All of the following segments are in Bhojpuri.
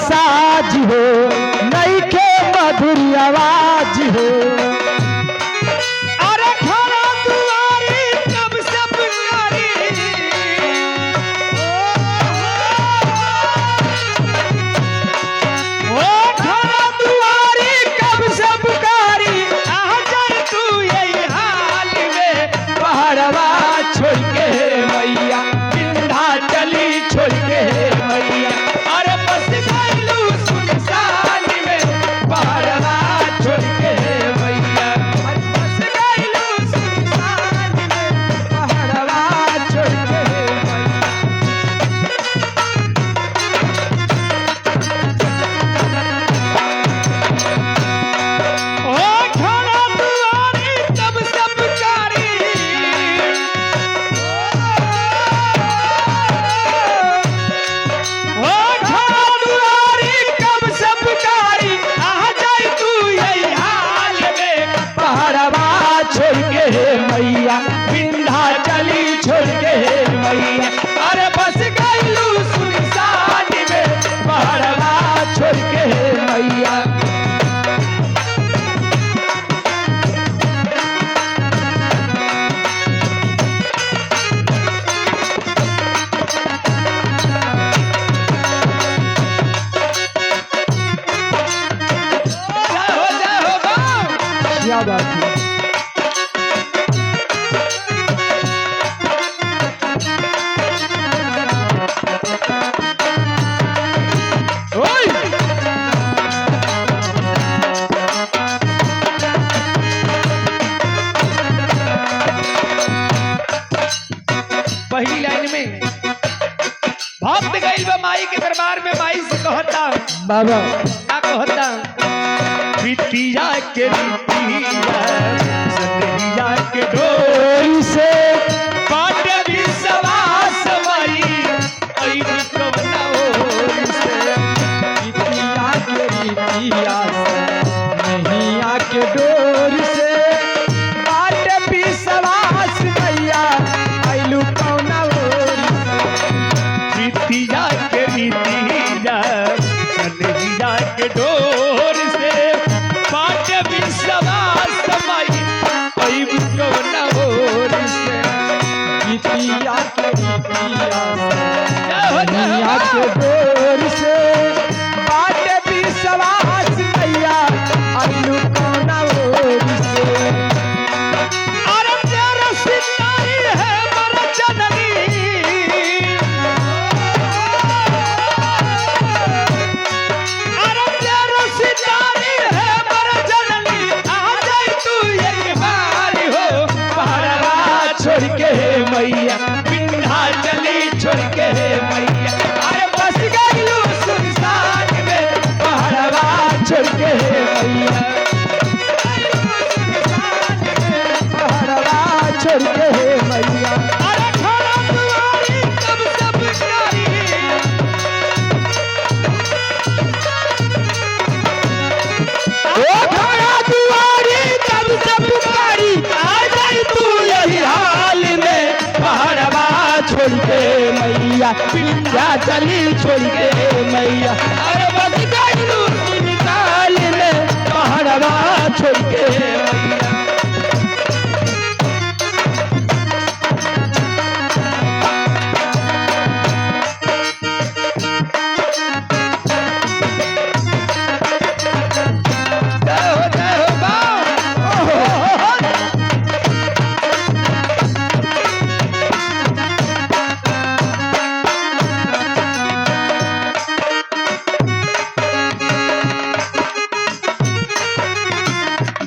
साज हो नहीं के मधुर आवाज हो। अरे खड़ा दुआरी कब सब कारी ओ खड़ा दुआरी कब सब कारी आ जाए तू यही हाल में पहाड़वा छोड़ के मैया विंध्याचली छोड़ के मैया अरे बस गइलू सुनसान में पहाड़वा छोड़ के मैया बस गइलू सुनसान में पहाड़वा छोड़ के मैया। ओ खड़ा दुआरी तब सब कारी ओ खड़ा दुआरी कब सब कारी आ जाए तू यही हाल में पहाड़वा छोड़ के मैया विंध्याचली छोड़ के मैया अरे बस गइलू सुनसान में पहाड़वा छोड़ के मैया। जाओ गाँव क्या बात है। ओए पहली लाइन में भक्त गइल बा माई के दरबार में माई से कहता बाबा क्या कहता बिटिया के बिटिया सनहिया के डोरी से बाटे विश्वास माई आई कवना ओर से बिटिया के बिटिया सनहिया के डोरी से बाट विश्वास मैया आइलू कवना ओर से बिटिया के बिटिया सनहिया के डोर से बाटे विश्वास माई आई कवना ओर से बिटिया के बिटिया सनहिया के डोर से बाट विश्वास मैया आइलू कवना ओर से। अरे तेरा सितारी है मर जननी अरे तेरा सितारी है मर जननी आ जाए तू यही बारी हो पहाड़वा छोड़ के मैया विंध्याचली छोड़ के मैया अरे बस गइलू सुनसान में पहाड़वा छोड़ के मैया पहाड़वा छोड़ के मैया। अरे खड़ा दुआरी कब सब कारी ओ खड़ा दुआरी तब सब पुकारी आ जाई तू यही हाल में पहाड़वा छोड़ के मैया विंध्याचली छोड़ के मैया अरे बस गइलू सुनसान में पहाड़वा छोड़ के मैया। जाओ गाँव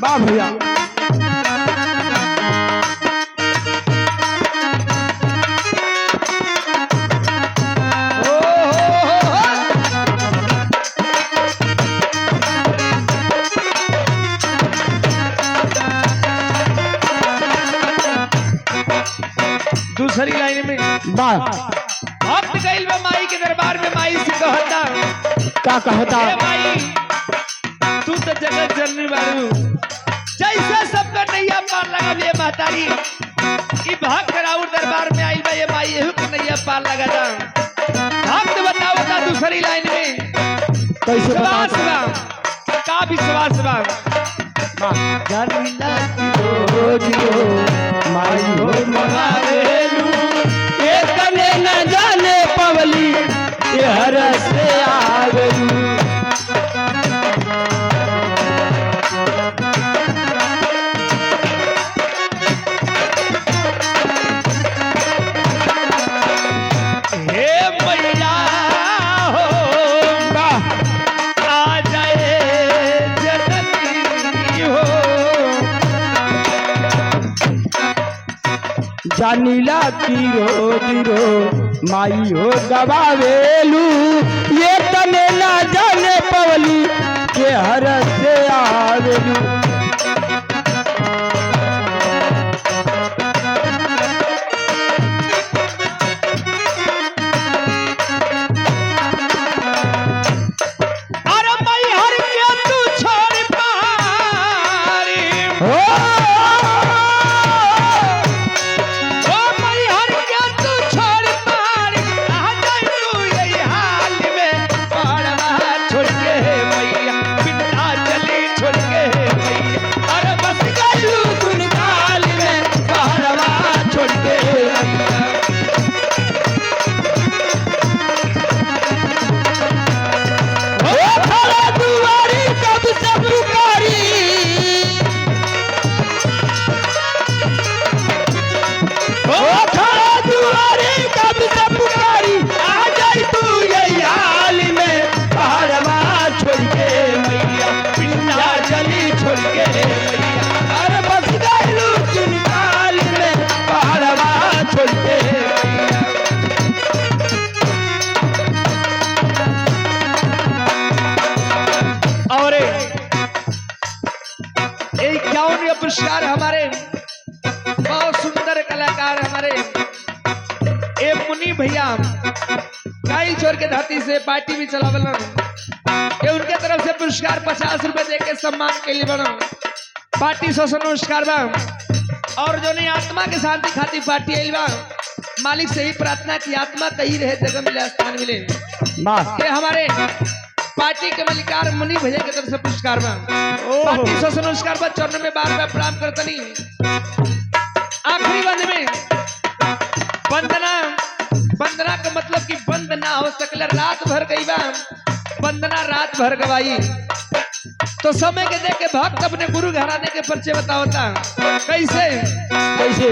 वाह भैया दूसरी लाइन में वाह भक्त गइल बा माई के दरबार में माई से कहता क्या कहता हे माई तू तो जगत जननी बारू जैसे सबका नैया पार लगा ये महतारी ई भक्त राउर दरबार में आई बा ये माई एहू के नैया पार लगा दा भक्त बताओ ता दूसरी लाइन में कैसे विश्वास बता बा का विश्वास बा जानिला की रोजियो माई हो मगावेलू ये कने न जाने पवली ये हर से आवेलू हे मैया हो आ जाए जननी हो जानिला की रोजियो माई हो गवावेलू ये कने न जाने पवली ये हर से आवेलू अरे मैहर के तू छोड़ पारी हो ओ मैहर के तू छोड़ पारी आ जाए तू यही हाल में पहाड़वा छोड़ के मैया पिता चली छोड़ के मैया अरे बस गलू सुन काल में पहरवा छोड़ के हो खड़ा दुआरी कब से पुकारी हो खड़ा दुआरी कब से पुकारी आ जाई तू यही हाल में पहरवा छोड़ के मैया पिंडा चली छोड़ के मैया अरे बस गलू सुन काल में पहरवा छोड़ के मैया और एक क्या पुरस्कार हमारे बहुत सुंदर कलाकार हमारे ए मुनि भैया काई छोड़ के धरती से पार्टी भी चलावल ये उनके तरफ से पुरस्कार 50 रुपए दे के सम्मान के लिए बना पार्टी शोषण नमस्कार बा और जो नहीं आत्मा के शांति खातिर पार्टी आइल बा मालिक से ही प्रार्थना की आत्मा कहीं रहे जगह मिले स्थान मिले वाह ये हमारे पार्टी के मलिकार मुनि भैया की तरफ से पुरस्कार बा पार्टी शोषण नमस्कार बा चरण में बार बार प्रणाम करतनी आखिरी बंद में वंदना वंदना का मतलब कि बंद ना हो सकले रात भर गई बा वंदना रात भर गवाई तो समय के देख के भक्त अपने गुरु घराने के परिचय बतावता कैसे कैसे